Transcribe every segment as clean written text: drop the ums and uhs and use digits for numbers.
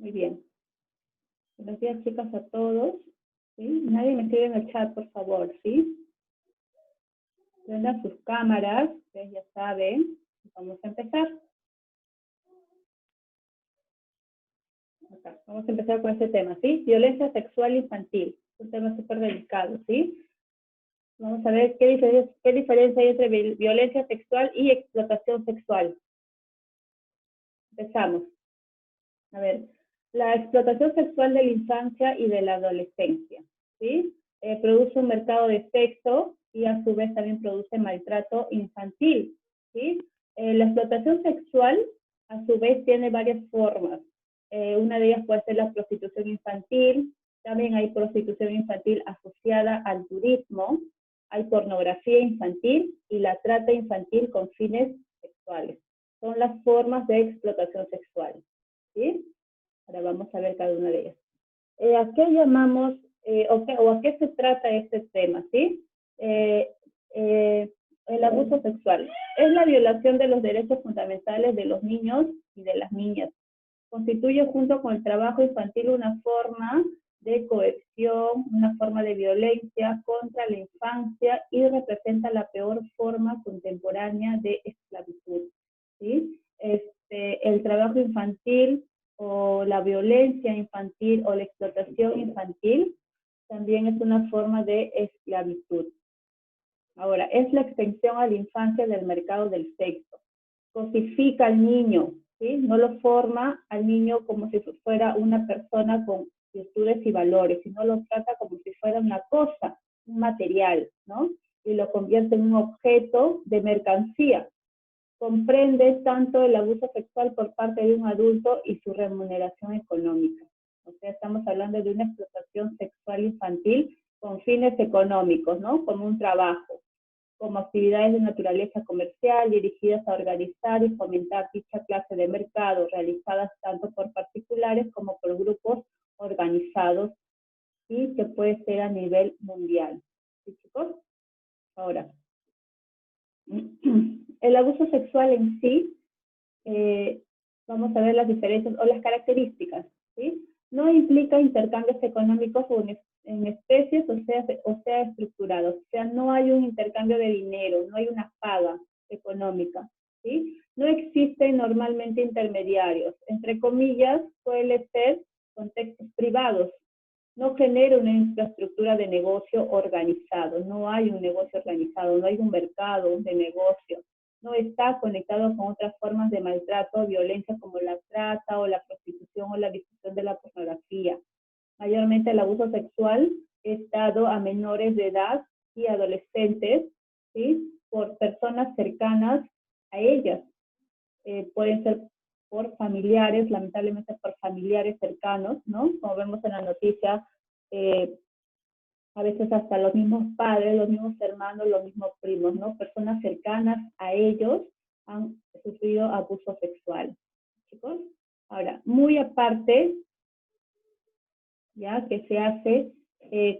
Muy bien. Buenos días, chicas, a todos. ¿Sí? Nadie me escribe en el chat, por favor, ¿sí? Prendan sus cámaras, ustedes ya saben. Vamos a empezar. Acá. Vamos a empezar con este tema, ¿sí? Violencia sexual infantil. Es un tema súper delicado, ¿sí? Vamos a ver qué diferencia hay entre violencia sexual y explotación sexual. Empezamos. A ver, la explotación sexual de la infancia y de la adolescencia, ¿sí? Produce un mercado de sexo y a su vez también produce maltrato infantil, ¿sí? La explotación sexual a su vez tiene varias formas. Una de ellas puede ser la prostitución infantil, también hay prostitución infantil asociada al turismo, hay pornografía infantil y la trata infantil con fines sexuales. Son las formas de explotación sexual, ¿sí? Ahora vamos a ver cada una de ellas. ¿A qué llamamos o a qué se trata este tema, sí? El abuso sexual. Es la violación de los derechos fundamentales de los niños y de las niñas. Constituye junto con el trabajo infantil una forma de coerción, una forma de violencia contra la infancia y representa la peor forma contemporánea de esclavitud, ¿sí? El trabajo infantil o la violencia infantil o la explotación infantil también es una forma de esclavitud. Ahora, es la extensión a la infancia del mercado del sexo. Cosifica al niño, ¿sí? No lo forma al niño como si fuera una persona con virtudes y valores, sino lo trata como si fuera una cosa, un material, ¿no? Y lo convierte en un objeto de mercancía. Comprende tanto el abuso sexual por parte de un adulto y su remuneración económica. O sea, estamos hablando de una explotación sexual infantil con fines económicos, ¿no? Como un trabajo, como actividades de naturaleza comercial dirigidas a organizar y fomentar dicha clase de mercado, realizadas tanto por particulares como por grupos organizados y que puede ser a nivel mundial. ¿Sí, chicos? Ahora, el abuso sexual en sí, vamos a ver las diferencias o las características, ¿sí? No implica intercambios económicos o en especies o sea estructurados. O sea, no hay un intercambio de dinero, no hay una paga económica, ¿sí? No existen normalmente intermediarios. Entre comillas, suele ser contextos privados. No genera una infraestructura de negocio organizado. No hay un negocio organizado, no hay un mercado de negocio. No está conectado con otras formas de maltrato o violencia como la trata o la prostitución o la difusión de la pornografía. Mayormente el abuso sexual es dado a menores de edad y adolescentes, ¿sí? Por personas cercanas a ellas. Pueden ser por familiares, lamentablemente por familiares cercanos, ¿no? Como vemos en la noticia, a veces hasta los mismos padres, los mismos hermanos, los mismos primos, ¿no? Personas cercanas a ellos han sufrido abuso sexual, chicos. Ahora, muy aparte, ya que se hace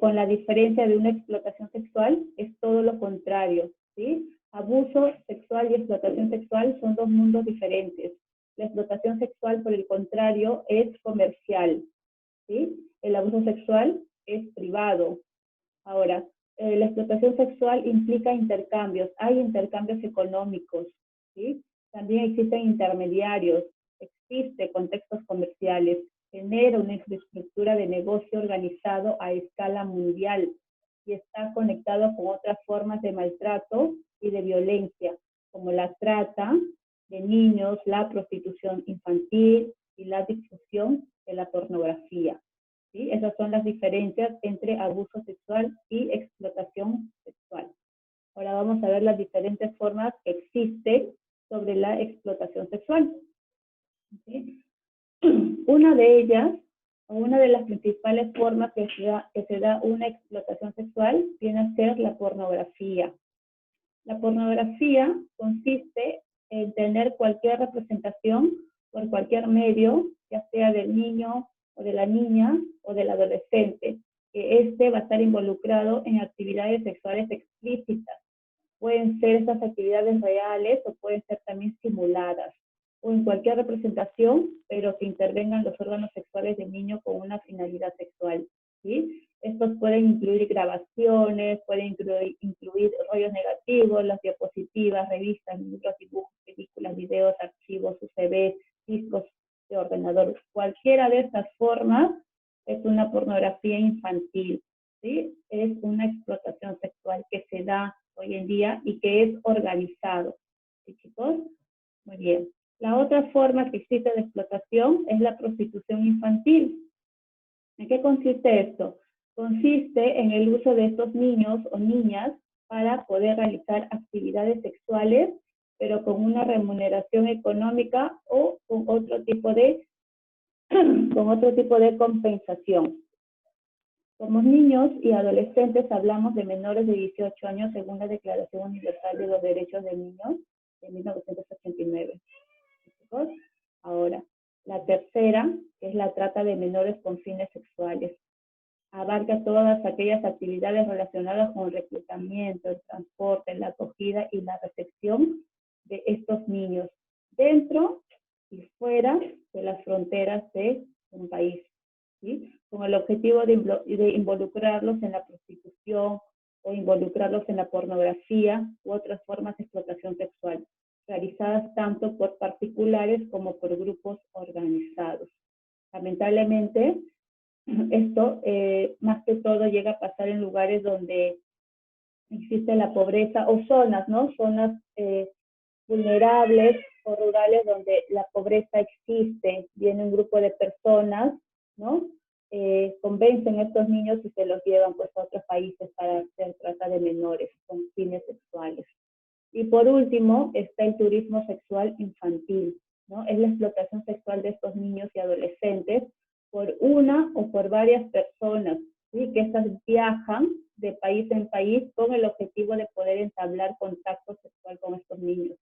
con la diferencia de una explotación sexual, es todo lo contrario, ¿sí? Abuso sexual y explotación sexual son dos mundos diferentes. La explotación sexual, por el contrario, es comercial, ¿sí? El abuso sexual es privado. Ahora, la explotación sexual implica intercambios, hay intercambios económicos, ¿sí? También existen intermediarios, existe contextos comerciales, genera una infraestructura de negocio organizado a escala mundial y está conectado con otras formas de maltrato y de violencia, como la trata de niños, la prostitución infantil y la difusión de la pornografía. ¿Sí? Esas son las diferencias entre abuso sexual y explotación sexual. Ahora vamos a ver las diferentes formas que existen sobre la explotación sexual. ¿Sí? Una de ellas, o una de las principales formas que se da una explotación sexual, viene a ser la pornografía. La pornografía consiste en tener cualquier representación por cualquier medio, ya sea del niño o de la niña o del adolescente, que va a estar involucrado en actividades sexuales explícitas. Pueden ser estas actividades reales o pueden ser también simuladas. o en cualquier representación, pero que intervengan los órganos sexuales del niño con una finalidad sexual, ¿sí? Estos pueden incluir grabaciones, pueden incluir rollos negativos, las diapositivas, revistas, libros, dibujos, películas, videos, archivos, UCB, discos de ordenador. Cualquiera de estas formas es una pornografía infantil, ¿sí? Es una explotación sexual que se da hoy en día y que es organizado. ¿Sí, chicos? Muy bien. La otra forma que existe de explotación es la prostitución infantil. ¿En qué consiste esto? Consiste en el uso de estos niños o niñas para poder realizar actividades sexuales, pero con una remuneración económica o con otro tipo de compensación. Como niños y adolescentes hablamos de menores de 18 años según la Declaración Universal de los Derechos del Niño de 1989. Ahora, la tercera, que es la trata de menores con fines sexuales. Abarca todas aquellas actividades relacionadas con el reclutamiento, el transporte, la acogida y la recepción de estos niños dentro y fuera de las fronteras de un país, ¿sí? Con el objetivo de involucrarlos en la prostitución o involucrarlos en la pornografía u otras formas de explotación sexual, realizadas tanto por particulares como por grupos organizados. Lamentablemente, esto más que todo llega a pasar en lugares donde existe la pobreza o zonas, ¿no? Zonas vulnerables o rurales donde la pobreza existe. Viene un grupo de personas, ¿no? Convencen a estos niños y se los llevan pues a otros países para hacer trata de menores con fines sexuales. Y por último está el turismo sexual infantil, ¿no? Es la explotación sexual de estos niños y adolescentes por una o por varias personas, ¿sí? Que estas viajan de país en país con el objetivo de poder entablar contacto sexual con estos niños,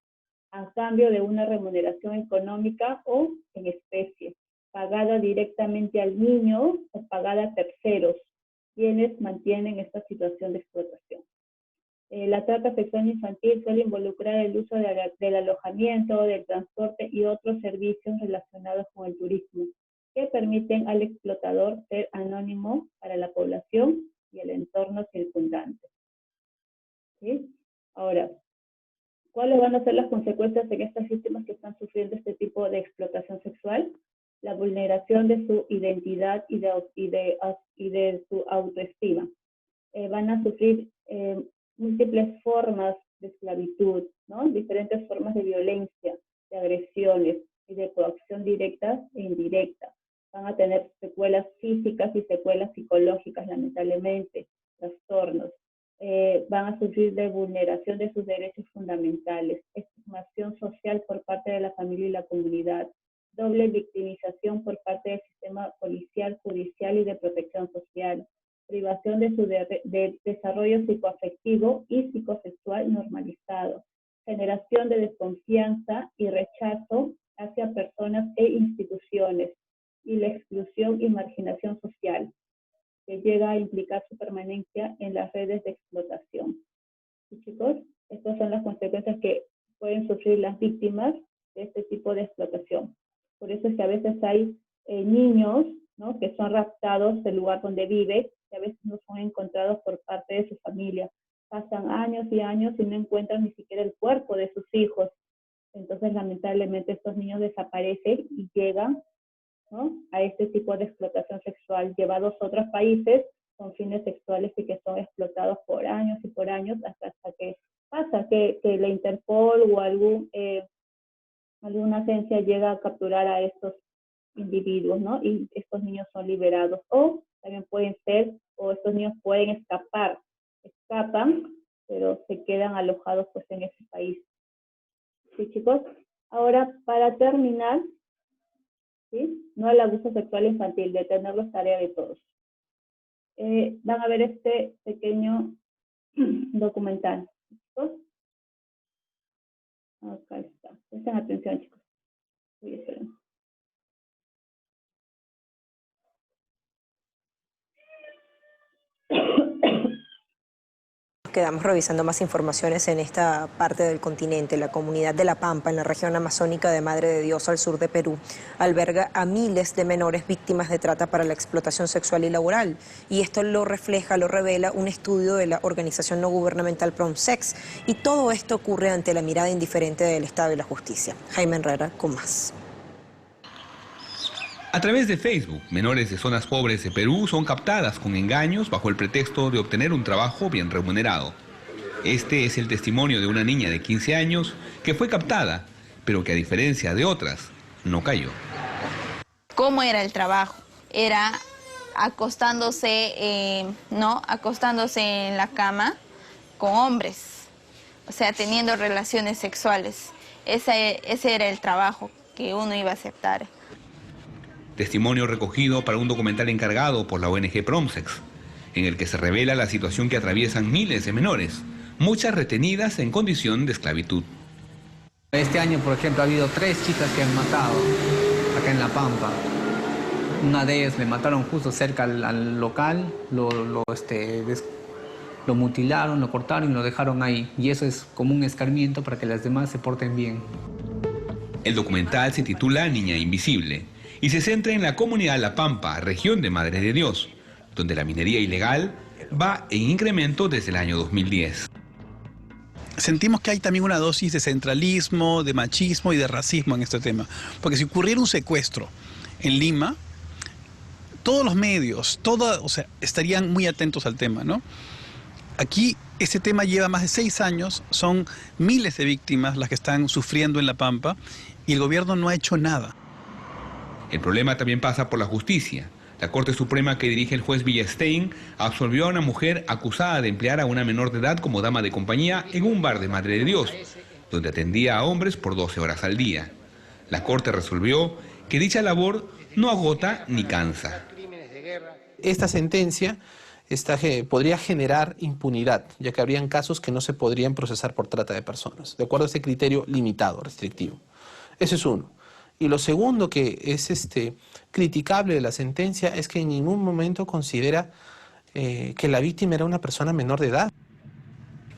a cambio de una remuneración económica o en especie, pagada directamente al niño o pagada a terceros, quienes mantienen esta situación de explotación. La trata sexual infantil suele involucrar el uso del alojamiento, del transporte y otros servicios relacionados con el turismo, que permiten al explotador ser anónimo para la población y el entorno circundante. ¿Sí? Ahora, ¿cuáles van a ser las consecuencias en estas víctimas que están sufriendo este tipo de explotación sexual? La vulneración de su identidad y de su autoestima. Van a sufrir múltiples formas de esclavitud, ¿no? Diferentes formas de violencia, de agresiones y de coacción directa e indirecta. Van a tener secuelas físicas y secuelas psicológicas, lamentablemente, trastornos. Van a sufrir de vulneración de sus derechos fundamentales, estigmación social por parte de la familia y la comunidad, doble victimización por parte del sistema policial, judicial y de protección social, privación de su desarrollo psicoafectivo y psicosexual normalizado, generación de desconfianza y rechazo hacia personas e instituciones, y la exclusión y marginación social, que llega a implicar su permanencia en las redes de explotación. ¿Sí, chicos? Estas son las consecuencias que pueden sufrir las víctimas de este tipo de explotación. Por eso es que a veces hay niños, ¿no?, que son raptados del lugar donde vive, que a veces no son encontrados por parte de su familia. Pasan años y años y no encuentran ni siquiera el cuerpo de sus hijos. Entonces, lamentablemente, estos niños desaparecen y llegan, ¿no?, a este tipo de explotación sexual, llevados a otros países con fines sexuales y que son explotados por años y por años hasta que pasa que la Interpol o alguna agencia llega a capturar a estos individuos, ¿no? Y estos niños son liberados. O también pueden ser, o estos niños pueden escapan, pero se quedan alojados pues en ese país. ¿Sí, chicos? Ahora, para terminar, ¿sí?, no al abuso sexual infantil, detenerlo es tarea de todos. Van a ver este pequeño documental. ¿Chicos? Acá está. Presten atención, chicos. Uy, esperen. quedamos revisando más informaciones en esta parte del continente. La comunidad de La Pampa, en la región amazónica de Madre de Dios, al sur de Perú, alberga a miles de menores víctimas de trata para la explotación sexual y laboral. Y esto lo refleja, lo revela un estudio de la organización no gubernamental PROMSEX. Y todo esto ocurre ante la mirada indiferente del Estado y la justicia. Jaime Herrera con más. A través de Facebook, menores de zonas pobres de Perú son captadas con engaños bajo el pretexto de obtener un trabajo bien remunerado. Este es el testimonio de una niña de 15 años que fue captada, pero que a diferencia de otras, no cayó. ¿Cómo era el trabajo? Era acostándose, acostándose en la cama con hombres, o sea, teniendo relaciones sexuales. Ese era el trabajo que uno iba a aceptar. Testimonio recogido para un documental encargado por la ONG PROMSEX, en el que se revela la situación que atraviesan miles de menores, muchas retenidas en condición de esclavitud. Este año, por ejemplo, ha habido 3 chicas que han matado acá en La Pampa. Una de ellas le mataron justo cerca al local, lo mutilaron, lo cortaron y lo dejaron ahí. Y eso es como un escarmiento para que las demás se porten bien. El documental se titula Niña Invisible y se centra en la comunidad La Pampa, región de Madre de Dios, donde la minería ilegal va en incremento desde el año 2010. Sentimos que hay también una dosis de centralismo, de machismo y de racismo en este tema. Porque si ocurriera un secuestro en Lima, todos los medios, estarían muy atentos al tema, ¿no? Aquí este tema lleva más de 6 años, son miles de víctimas las que están sufriendo en La Pampa y el gobierno no ha hecho nada. El problema también pasa por la justicia. La Corte Suprema que dirige el juez Villastein absolvió a una mujer acusada de emplear a una menor de edad como dama de compañía en un bar de Madre de Dios, donde atendía a hombres por 12 horas al día. La Corte resolvió que dicha labor no agota ni cansa. Esta sentencia podría generar impunidad, ya que habrían casos que no se podrían procesar por trata de personas, de acuerdo a ese criterio limitado, restrictivo. Ese es uno. Y lo segundo que es criticable de la sentencia es que en ningún momento considera que la víctima era una persona menor de edad.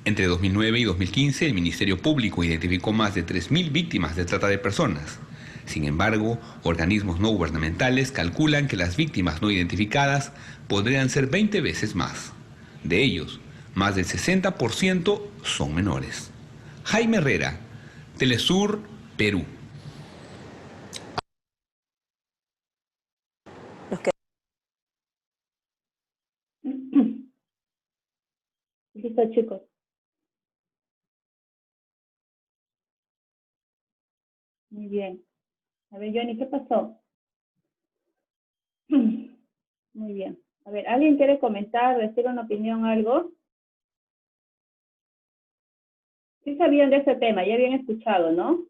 Entre 2009 y 2015, el Ministerio Público identificó más de 3.000 víctimas de trata de personas. Sin embargo, organismos no gubernamentales calculan que las víctimas no identificadas podrían ser 20 veces más. De ellos, más del 60% son menores. Jaime Herrera, Telesur, Perú. Listo, chicos. Muy bien. A ver, Johnny, ¿qué pasó? Muy bien. A ver, ¿alguien quiere comentar, decir una opinión, algo? Sí sabían de ese tema, ya habían escuchado, ¿no?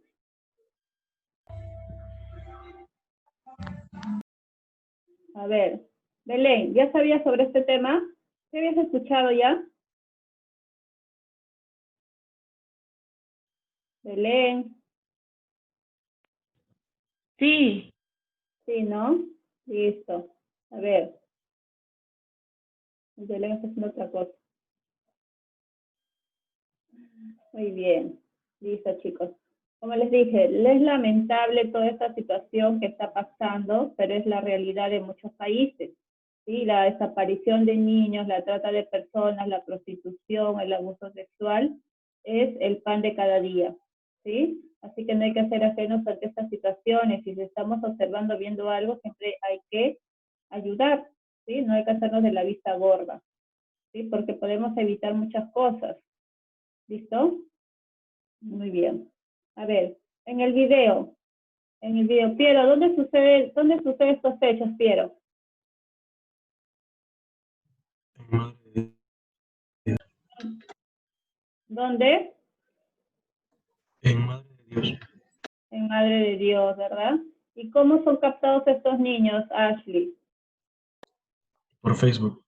A ver, Belén, ¿ya sabías sobre este tema? ¿Qué habías escuchado ya? Belén. Sí. Sí, ¿no? Listo. A ver. Belén está haciendo otra cosa. Muy bien. Listo, chicos. Como les dije, es lamentable toda esta situación que está pasando, pero es la realidad de muchos países. ¿Sí? La desaparición de niños, la trata de personas, la prostitución, el abuso sexual, es el pan de cada día. ¿Sí? Así que no hay que hacer ajenos ante estas situaciones. Si estamos observando, viendo algo, siempre hay que ayudar. ¿Sí? No hay que hacernos de la vista gorda. ¿Sí? Porque podemos evitar muchas cosas. ¿Listo? Muy bien. A ver, en el video, Piero, ¿dónde sucede estos hechos, Piero? ¿Dónde? En Madre de Dios. En Madre de Dios, ¿verdad? ¿Y cómo son captados estos niños, Ashley? Por Facebook.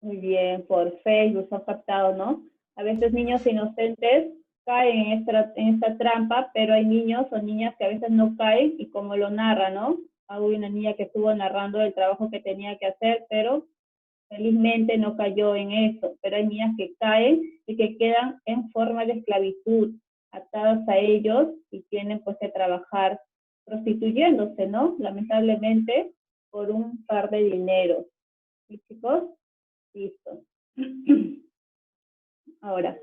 Muy bien, por Facebook son captados, ¿no? A veces niños inocentes caen en esta trampa, pero hay niños o niñas que a veces no caen y como lo narra, ¿no? Hay una niña que estuvo narrando el trabajo que tenía que hacer, pero felizmente no cayó en eso, pero hay niñas que caen y que quedan en forma de esclavitud, atadas a ellos y tienen pues que trabajar prostituyéndose, ¿no? Lamentablemente, por un par de dineros. ¿Sí, chicos? Listo. Ahora,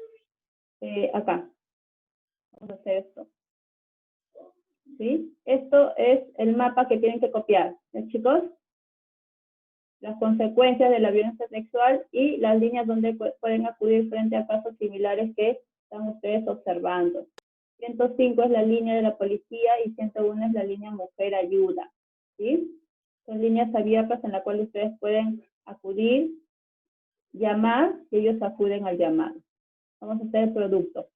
acá, vamos a hacer esto. ¿Sí? Esto es el mapa que tienen que copiar, ¿sí, chicos? Las consecuencias de la violencia sexual y las líneas donde pueden acudir frente a casos similares que están ustedes observando. 105 es la línea de la policía y 101 es la línea Mujer Ayuda. ¿Sí? Son líneas abiertas en las cuales ustedes pueden acudir, llamar y ellos acuden al llamado. Vamos a hacer el producto.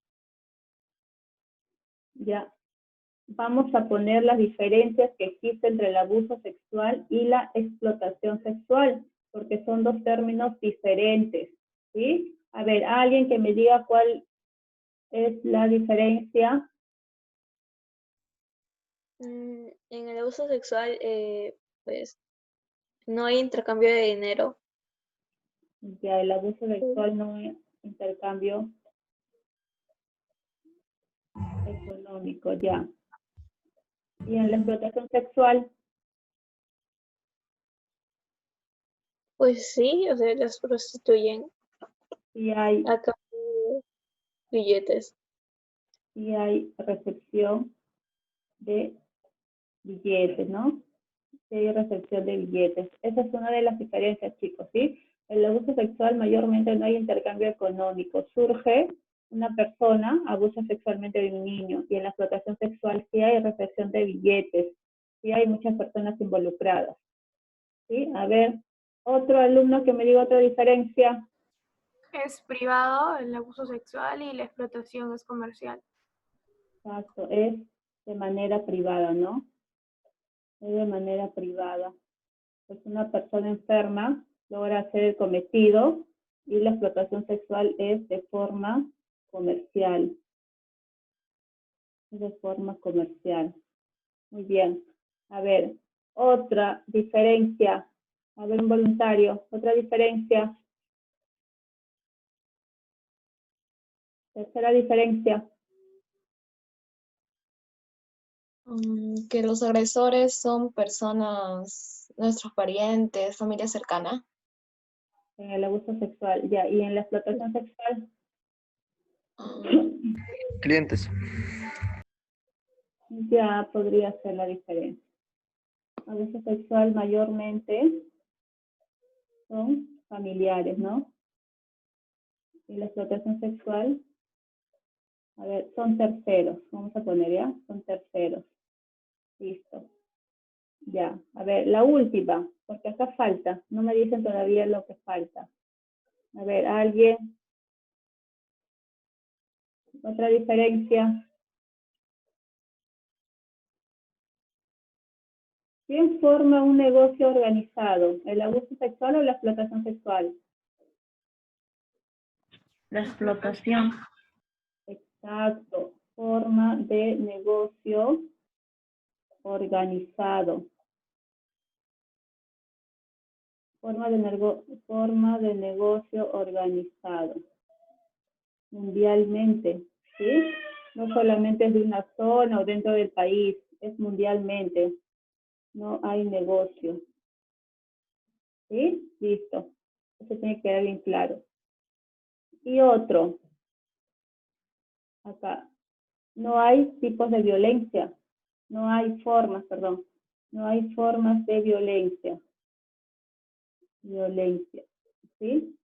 Ya. Vamos a poner las diferencias que existen entre el abuso sexual y la explotación sexual, porque son dos términos diferentes, ¿sí? A ver, alguien que me diga cuál es la diferencia. En el abuso sexual, pues, no hay intercambio de dinero. Ya, el abuso sexual no es intercambio económico, ya. Y en la explotación sexual, Pues sí, o sea, las prostituyen sí hay a cambio de billetes. recepción de billetes, ¿no? Sí hay recepción de billetes. Esa es una de las diferencias, chicos, ¿sí? El abuso sexual mayormente no hay intercambio económico. Surge una persona, abusa sexualmente de un niño, y en la explotación sexual sí hay recepción de billetes, sí hay muchas personas involucradas, ¿sí? A ver, otro alumno que me diga otra diferencia. Es privado el abuso sexual y la explotación es comercial. Exacto, es de manera privada, ¿no? Es de manera privada. Pues una persona enferma logra hacer el cometido y la explotación sexual es de forma comercial. Es de forma comercial. Muy bien. A ver, otra diferencia. A ver, un voluntario. Otra diferencia. Tercera diferencia. Que los agresores son personas, nuestros parientes, familia cercana. En el abuso sexual, ya. Y en la explotación sexual. Clientes. Ya podría ser la diferencia. Abuso sexual mayormente son familiares, ¿no? Y la explotación sexual, a ver, son terceros. Vamos a poner ya, son terceros. Listo. Ya, a ver, la última, porque acá falta. No me dicen todavía lo que falta. A ver, ¿alguien? ¿Otra diferencia? ¿Quién forma un negocio organizado? ¿El abuso sexual o la explotación sexual? La explotación. Exacto. Forma de negocio organizado. Forma de negocio organizado. Mundialmente, ¿sí? No solamente es de una zona o dentro del país, es mundialmente. No hay negocio. ¿Sí? Listo. Eso tiene que quedar bien claro. Y otro. Acá. No hay tipos de violencia. No hay formas, perdón. No hay formas de violencia. Violencia. ¿Sí?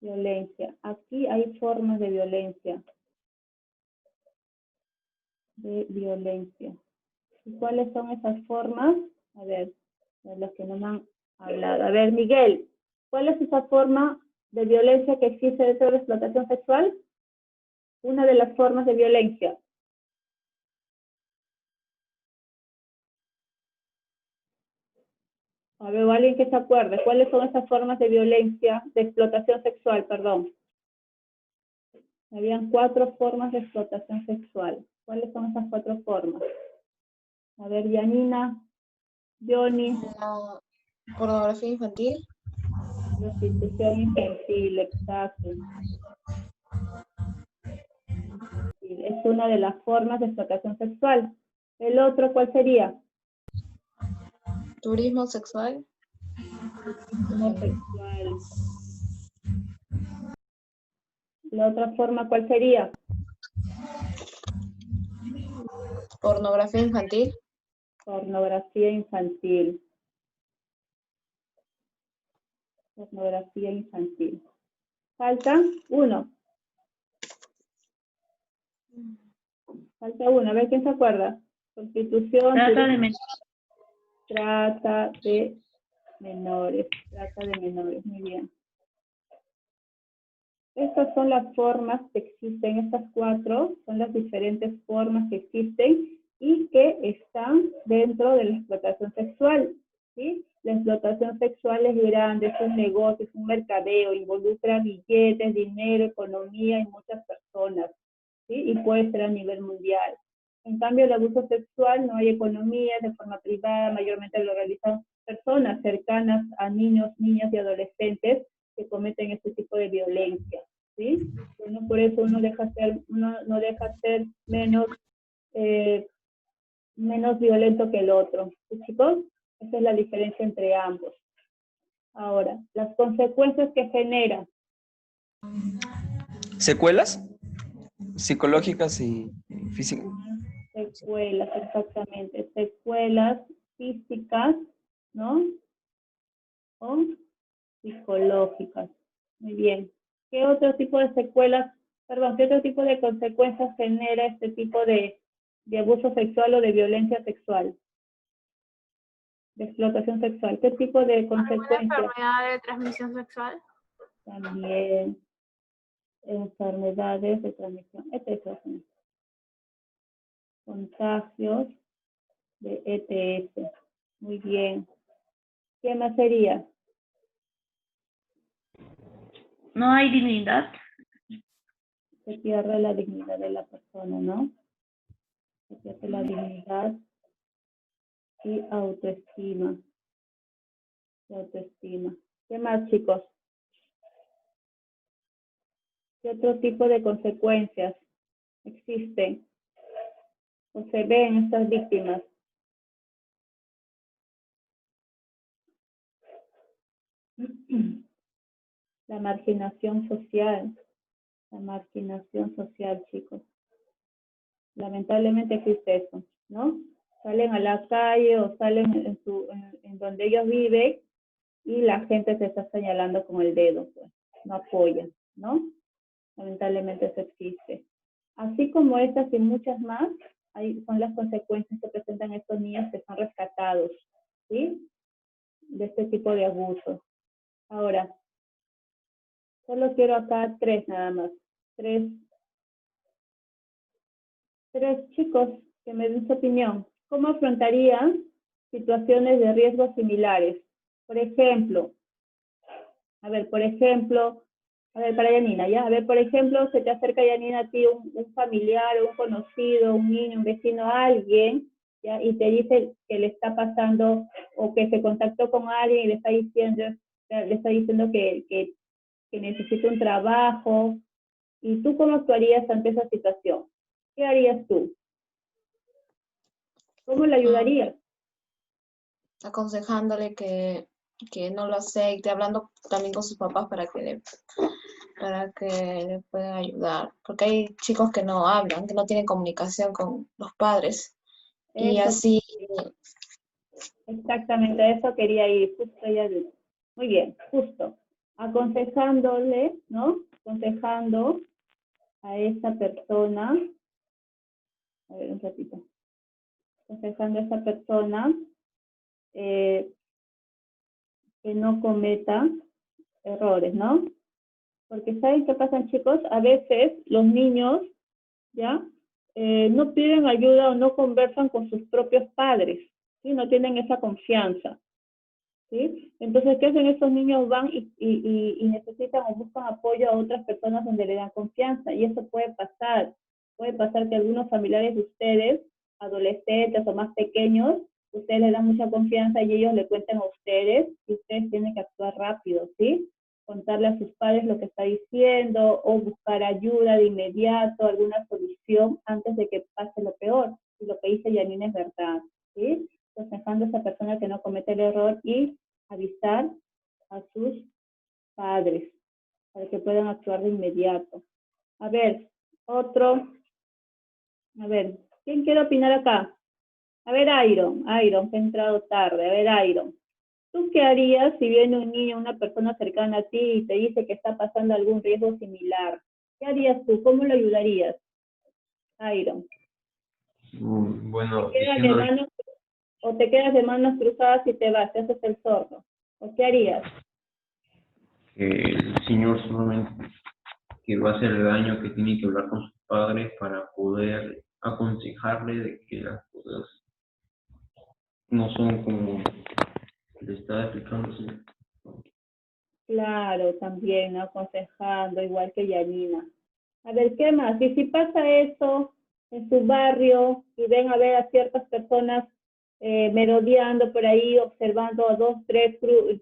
Violencia. Aquí hay formas de violencia. De violencia. ¿Y cuáles son esas formas? A ver, de las que no me han hablado. A ver, Miguel, ¿cuál es esa forma de violencia que existe dentro de la explotación sexual? Una de las formas de violencia. A ver, alguien que se acuerde. ¿Cuáles son esas formas de violencia, de explotación sexual, perdón? Habían 4 formas de explotación sexual. ¿Cuáles son esas 4 formas? A ver, Yanina, Johnny. Pornografía infantil. Prostitución infantil, exacto. Es una de las formas de explotación sexual. ¿El otro cuál sería? Turismo sexual. Turismo sexual. ¿La otra forma cuál sería? Pornografía infantil. Pornografía infantil. Pornografía infantil. Falta uno. Falta uno. A ver quién se acuerda. Prostitución. Trata de menores. Trata de menores. Trata de menores. Muy bien. Estas son las formas que existen, estas 4 son las diferentes formas que existen y que están dentro de la explotación sexual, ¿sí? La explotación sexual es grande, es un negocio, es un mercadeo, involucra billetes, dinero, economía y muchas personas, ¿sí? Y puede ser a nivel mundial. En cambio, el abuso sexual no hay economía, de forma privada, mayormente lo realizan personas cercanas a niños, niñas y adolescentes que cometen este tipo de violencia, ¿sí? Bueno, por eso uno no deja ser menos, menos violento que el otro, ¿sí, chicos? Esa es la diferencia entre ambos. Ahora, las consecuencias que genera. ¿Secuelas? Psicológicas y físicas. Secuelas, exactamente. Secuelas físicas, ¿no? O psicológicas. Muy bien. ¿Qué otro tipo de secuelas, qué otro tipo de consecuencias genera este tipo de abuso sexual o de violencia sexual? De explotación sexual. ¿Qué tipo de consecuencias? ¿Alguna enfermedad de transmisión sexual? También enfermedades de transmisión, etc. Contagios de ETS. Muy bien. ¿Qué más sería? No hay dignidad. Se pierde la dignidad de la persona, ¿no? Se pierde la dignidad y autoestima. ¿Qué más, chicos? ¿Qué otro tipo de consecuencias existen o se ven en estas víctimas? La marginación social. La marginación social, chicos. Lamentablemente existe eso, ¿no? Salen a la calle o salen en donde ellos viven y la gente se está señalando con el dedo, pues, no apoyan, ¿no? Lamentablemente eso existe. Así como estas y muchas más, son las consecuencias que presentan estos niños que son rescatados, ¿sí? De este tipo de abusos. Ahora, solo quiero acá 3 nada más. 3 chicos que me den su opinión. ¿Cómo afrontarían situaciones de riesgo similares? Por ejemplo, para Yanina, ¿ya? Por ejemplo, se te acerca, Yanina, a ti un familiar, un conocido, un niño, un vecino, alguien, ¿ya? Y te dice que le está pasando, o que se contactó con alguien y le está diciendo que necesita un trabajo. ¿Y tú cómo actuarías ante esa situación? ¿Qué harías tú? ¿Cómo le ayudarías? Aconsejándole que no lo acepte, hablando también con sus papás para que le puedan ayudar. Porque hay chicos que no hablan, que no tienen comunicación con los padres. Y Eso, así... Exactamente, eso quería ir, justo ella dijo. Muy bien, justo. Aconsejándole, ¿no? Aconsejando a esa persona, a ver un ratito, aconsejando a esa persona que no cometa errores, ¿no? Porque ¿saben qué pasa, chicos? A veces los niños, ¿ya? No piden ayuda o no conversan con sus propios padres, ¿sí? No tienen esa confianza, ¿sí? Entonces, ¿qué hacen estos niños? Van y necesitan o buscan apoyo a otras personas donde le dan confianza, y eso puede pasar. Puede pasar que algunos familiares de ustedes, adolescentes o más pequeños, ustedes le dan mucha confianza y ellos le cuentan a ustedes, y ustedes tienen que actuar rápido, ¿sí? Contarle a sus padres lo que está diciendo, o buscar ayuda de inmediato, alguna solución, antes de que pase lo peor. Y lo que dice Janine es verdad, ¿sí? Aconsejando a esa persona que no comete el error y avisar a sus padres, para que puedan actuar de inmediato. A ver, otro. A ver, ¿quién quiere opinar acá? A ver, Iron, que ha entrado tarde. A ver, Iron. ¿Tú qué harías si viene un niño, una persona cercana a ti y te dice que está pasando algún riesgo similar? ¿Qué harías tú? ¿Cómo lo ayudarías? Iron. Bueno, ¿Te quedas de manos, o te quedas de manos cruzadas y te vas, te haces el sordo? ¿O qué harías? el señor solamente que va a hacer el daño, que tiene que hablar con sus padres para poder aconsejarle de que las cosas no son como le está explicando. ¿Sí? Claro, también, ¿no? Aconsejando, igual que Yanina. A ver, ¿qué más? Y si pasa eso en su barrio y ven a ver a ciertas personas merodeando por ahí, observando a 2, 3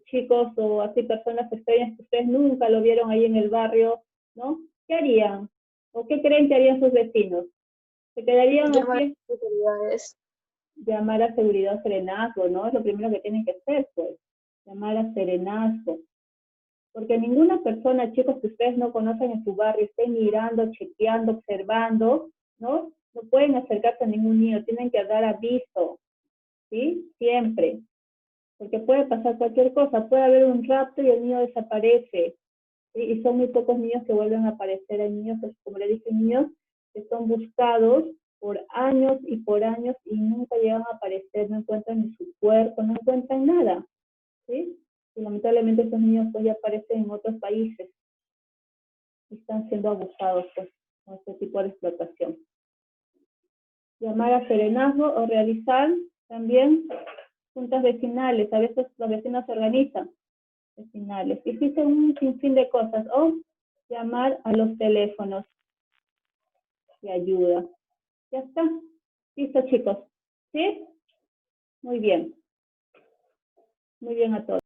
chicos o así personas extrañas que ustedes nunca lo vieron ahí en el barrio, ¿no? ¿Qué harían? ¿O qué creen que harían sus vecinos? ¿Se quedarían Llamar a así? las autoridades. Llamar a seguridad, serenazgo, ¿no? Es lo primero que tienen que hacer, pues. Llamar a serenazgo. Porque ninguna persona, chicos, que ustedes no conocen en su barrio, estén mirando, chequeando, observando, ¿no? No pueden acercarse a ningún niño, tienen que dar aviso, ¿sí? Siempre. Porque puede pasar cualquier cosa, puede haber un rapto y el niño desaparece, ¿sí? Y son muy pocos niños que vuelven a aparecer. Hay niños, como le dije, niños que son buscados por años y nunca llegan a aparecer, no encuentran ni su cuerpo, no encuentran nada, ¿sí? Y lamentablemente estos niños pues ya aparecen en otros países y están siendo abusados pues, con este tipo de explotación. Llamar a serenazgo o realizar también juntas vecinales. A veces los vecinos se organizan vecinales. Y existen un sinfín de cosas. O llamar a los teléfonos de ayuda. Ya está. Listo, chicos. ¿Sí? Muy bien. Muy bien a todos.